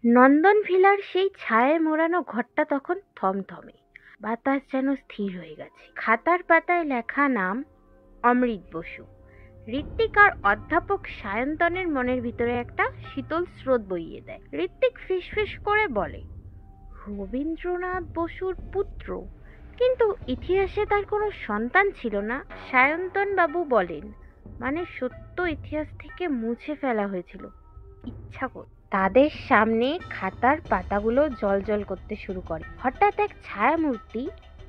নন্দন ভিলার সেই ছায়ায় মোড়ানো ঘরটা তখন থমথমে। বাতাস যেন স্থির হয়ে গেছে। খাতার পাতায় লেখা নাম অমৃত বসু। ঋত্বিক আর অধ্যাপক সায়ন্তনের মনের ভিতরে একটা শীতল স্রোত বইয়ে দেয়। ঋত্বিক ফিসফিস করে বলে, রবীন্দ্রনাথ বসুর পুত্র, কিন্তু ইতিহাসে তার কোনো সন্তান ছিল না। সায়ন্তন বাবু বলেন, মানে সত্য ইতিহাস থেকে মুছে ফেলা হয়েছিল ইচ্ছা করে। তাদের সামনে খাতার পাতাগুলো জ্বলজ্বল করতে শুরু করে। হঠাৎ এক ছায়ামূর্তি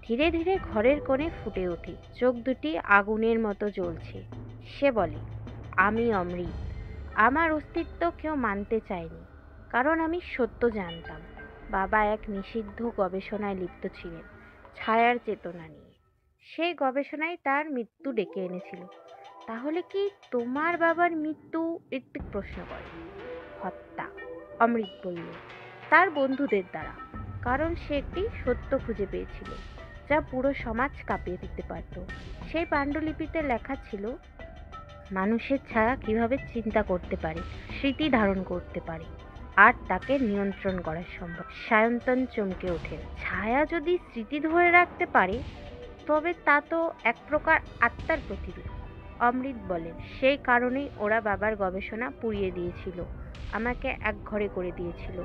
ধীরে ধীরে ঘরের কোণে ফুটে ওঠে। চোখ দুটি আগুনের মতো জ্বলছে। সে বলে, আমি অমৃত। আমার অস্তিত্ব কেউ মানতে চায়নি, কারণ আমি সত্য জানতাম। বাবা এক নিষিদ্ধ গবেষণায় লিপ্ত ছিলেন, ছায়ার চেতনা নিয়ে। সেই গবেষণায় তার মৃত্যু ডেকে এনেছিল। তাহলে কি তোমার বাবার মৃত্যু? ঋত্বিক প্রশ্ন করে। হত্যা, অমৃত বলল, তার বন্ধুদের দ্বারা। কারণ সে একটি সত্য খুঁজে পেয়েছিল যা পুরো সমাজ কাঁপিয়ে দিতে পারত। সেই পাণ্ডুলিপিতে লেখা ছিল মানুষের ছায়া কিভাবে চিন্তা করতে পারে, স্মৃতি ধারণ করতে পারে, আর তাকে নিয়ন্ত্রণ করা সম্ভব। সায়ন্তন চমকে ওঠেন। ছায়া যদি স্মৃতি ধরে রাখতে পারে, তবে তা তো এক প্রকার আত্মার প্রতিরূপ। অমৃত বলেন, সেই কারণেই ওরা বাবার গবেষণা পুড়িয়ে দিয়েছিল, আমাকে এক ঘরে করে দিয়েছিল।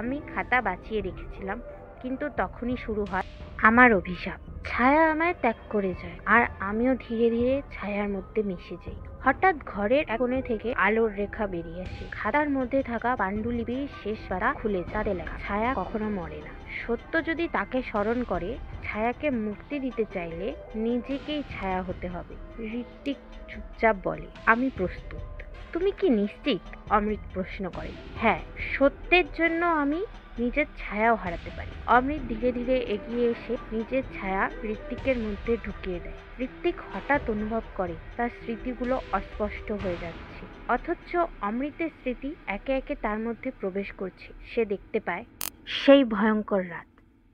আমি খাতা বাঁচিয়ে রেখেছিলাম, কিন্তু তখনই শুরু হয় আমার অভিশাপ। ছায়া আমায় ত্যাগ করে যায়, আর আমিও ধীরে ধীরে ছায়ার মধ্যে মিশে যাই। হঠাৎ ঘরের এক কোণে থেকে আলোর রেখা বেরিয়ে আসে। খাতার মধ্যে থাকা পাণ্ডুলিপির শেষ পাতা খুলে তাতে লেখা, ছায়া কখনো মরে না। সত্য যদি তাকে স্মরণ করে, ছায়াকে মুক্তি দিতে চাইলে নিজেকেই ছায়া হতে হবে। ঋত্বিক চুপচাপ বলে, আমি প্রস্তুত। তুমি কি নিশ্চিত? অমৃত প্রশ্ন করে। হ্যাঁ, সত্যের জন্য আমি নিজের ছায়াও হারাতে পারি। অমৃত ধীরে ধীরে এগিয়ে এসে নিজের ছায়া ঋত্বিকের মধ্যে ঢুকিয়ে দেয়। ঋত্বিক হঠাৎ অনুভব করে তার স্মৃতিগুলো অস্পষ্ট হয়ে যাচ্ছে, অথচ অমৃতের স্মৃতি একে একে তার মধ্যে প্রবেশ করছে। সে দেখতে পায় সেই ভয়ঙ্কর রাত।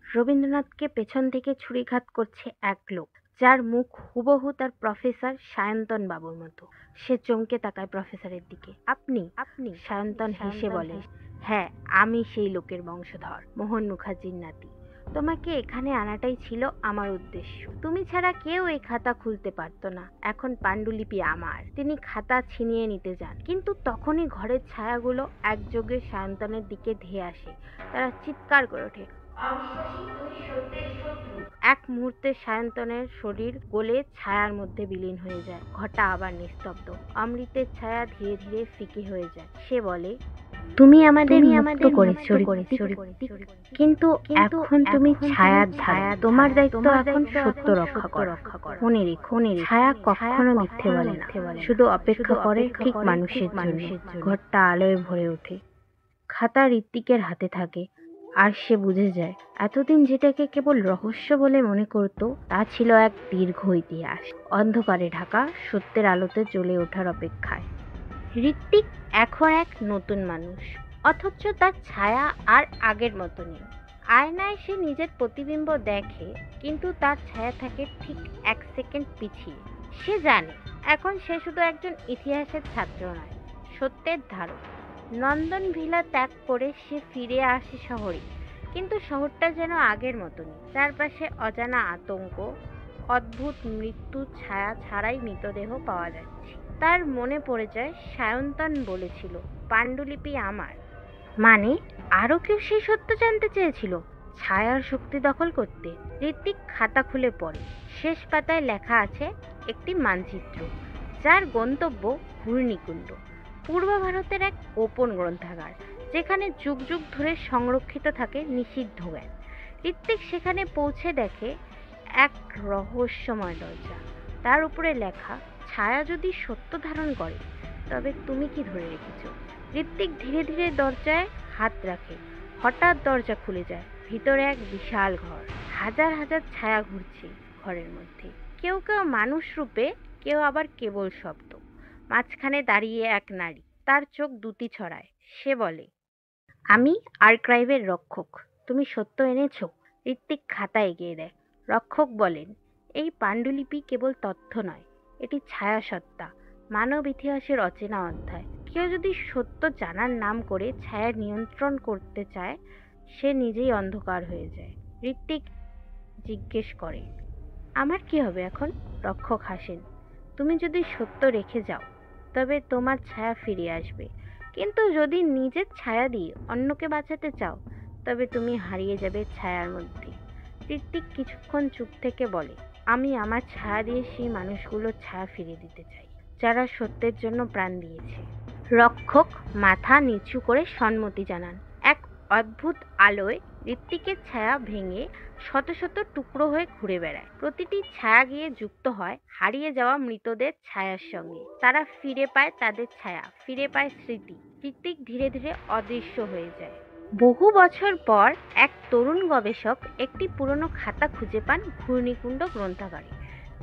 রবীন্দ্রনাথকে পেছন থেকে ছুরিঘাত করছে এক লোক, যার মুখ হুবহু তার প্রফেসর সায়ন্তন বাবুর মতো। সে চমকে তাকায় প্রফেসরের দিকে। আপনি? আপনি? সায়ন্তন হেসে বলে, হ্যাঁ, আমি সেই লোকের বংশধর, মোহন মুখার্জির নাতি। তোমাকে এখানে আনাটাই ছিল আমার উদ্দেশ্য। তুমি ছাড়া কেউ এই খাতা খুলতে পারতো না। এখন পাণ্ডুলিপি আমার। তিনি খাতা ছিনিয়ে নিতে যান, কিন্তু তখনই ঘরের ছায়াগুলো একযোগে সায়ন্তনের দিকে ধেয়ে আসে। তারা চিৎকার করে ওঠে, অবিশ্বাসী, তুমি সত্যের শত্রু। এক মুহূর্তে সায়ন্তনের শরীর গলে ছায়ার মধ্যে বিলীন হয়ে যায়। ঘরটা আবার নিস্তব্ধ। অমৃতের ছায়া ধীরে ধীরে ফিকে হয়ে যায়। সে বলে, তুমি আমাদের মুক্ত করেছো ঋত্বিক, কিন্তু এখন তুমি ছায়ার ধারা। তোমার দায়িত্ব এখন সত্য রক্ষা করা। মনে রেখো, ছায়া কখনো মিথ্যে বলে না, শুধু অপেক্ষা করে ঠিক মানুষের জন্য। ঘরটা আলোয় ভরে ওঠে। খাতা ঋত্বিকের হাতে থাকে, আর সে বুঝে যায় এতদিন যেটাকে কেবল রহস্য বলে মনে করত, তা ছিল এক দীর্ঘ ইতিহাস, অন্ধকারে ঢাকা, সত্যের আলোতে জ্বলে ওঠার অপেক্ষায়। ঋত্বিক এখন এক নতুন মানুষ, অথচ তার ছায়া আর আগের মতো নেই। আয়নায় সে নিজের প্রতিবিম্ব দেখে, কিন্তু তার ছায়া থাকে ঠিক এক সেকেন্ড পিছিয়ে। সে জানে এখন সে শুধু একজন ইতিহাসের ছাত্র নয়, সত্যের ধারক। নন্দন ভিলা ত্যাগ করে সে ফিরে আসে শহরে, কিন্তু শহরটা যেন আগের মতো নেই। চারপাশে অজানা আতঙ্ক, অদ্ভুত মৃত্যু ছায়া ছাড়াই মৃতদেহ পাওয়া যাচ্ছে। তার মনে পড়ে যায় সায়ন্তন বলেছিল, পাণ্ডুলিপি আমার। মানে আরো কেউ সেই সত্য জানতে চেয়েছিল, ছায়ার শক্তি দখল করতে। ঋত্বিক খাতা খুলে পড়ে। শেষ পাতায় লেখা আছে একটি মানচিত্র, যার গন্তব্য ঘূর্ণিকুণ্ড, পূর্ব ভারতের এক গোপন গ্রন্থাগার, যেখানে যুগ যুগ ধরে সংরক্ষিত থাকে নিষিদ্ধ জ্ঞান। ঋত্বিক সেখানে পৌঁছে দেখে এক রহস্যময় দরজা। তার উপরে লেখা, ছায়া যদি সত্য ধারণ করে, তবে তুমি কি ধরে রেখেছো? ঋত্বিক ধীরে ধীরে দরজায় হাত রাখে। হঠাৎ দরজা খুলে যায়। ভিতরে এক বিশাল ঘর। হাজার হাজার ছায়া ঘুরছে ঘরের মধ্যে, কেউ কেউ মানুষ রূপে, কেউ আবার কেবল শব্দ। মাঝখানে দাঁড়িয়ে এক নারী, তার চোখ দুটি ছড়ায়। সে বলে, আমি আর্কাইভের রক্ষক, তুমি সত্য এনেছো? ঋত্বিক খাতা এগিয়ে দেয়। রক্ষক বলেন, এই পাণ্ডুলিপি কেবল তথ্য নয়, এটি ছায়া সত্তা, মানব ইতিহাসের অচেনা অধ্যায়। কেউ যদি সত্য জানার নাম করে ছায়া নিয়ন্ত্রণ করতে চায়, সে নিজেই অন্ধকার হয়ে যায়। ঋত্বিক জিজ্ঞেস করে, আমার কি হবে এখন? রক্ষক হাসেন, তুমি যদি সত্য রেখে যাও তবে তোমার ছায়া ফিরে আসবে, কিন্তু যদি নিজের ছায়া দিয়ে অন্যকে বাঁচাতে চাও তবে তুমি হারিয়ে যাবে ছায়ার মধ্যে। ঋত্বিক কিছুক্ষণ চুপ থেকে বলে, আমি আমার ছায়া দিয়ে সেই মানুষগুলোর ছায়া ফিরিয়ে দিতে চাই যারা সত্যের জন্য প্রাণ দিয়েছে। রক্ষক মাথা নিচু করে সম্মতি জানান। এক অদ্ভুত আলোয় ঋত্বিকের ছায়া ভেঙে শত শত টুকরো হয়ে ঘুরে বেড়ায়। প্রতিটি ছায়া গিয়ে যুক্ত হয় হারিয়ে যাওয়া মৃতদের ছায়ার সঙ্গে। তারা ফিরে পায় তাদের ছায়া, ফিরে পায় স্মৃতি। ঋত্বিক ধীরে ধীরে অদৃশ্য হয়ে যায়। বহু বছর পর এক তরুণ গবেষক একটি পুরনো খাতা খুঁজে পান ঘূর্ণিকুণ্ড গ্রন্থাগারে।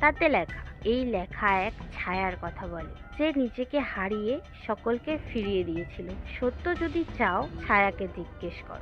তাতে লেখা, এই লেখা এক ছায়ার কথা বলে, যে নিজেকে হারিয়ে সকলকে ফিরিয়ে দিয়েছিল। সত্য যদি চাও, ছায়াকে জিজ্ঞেস করো।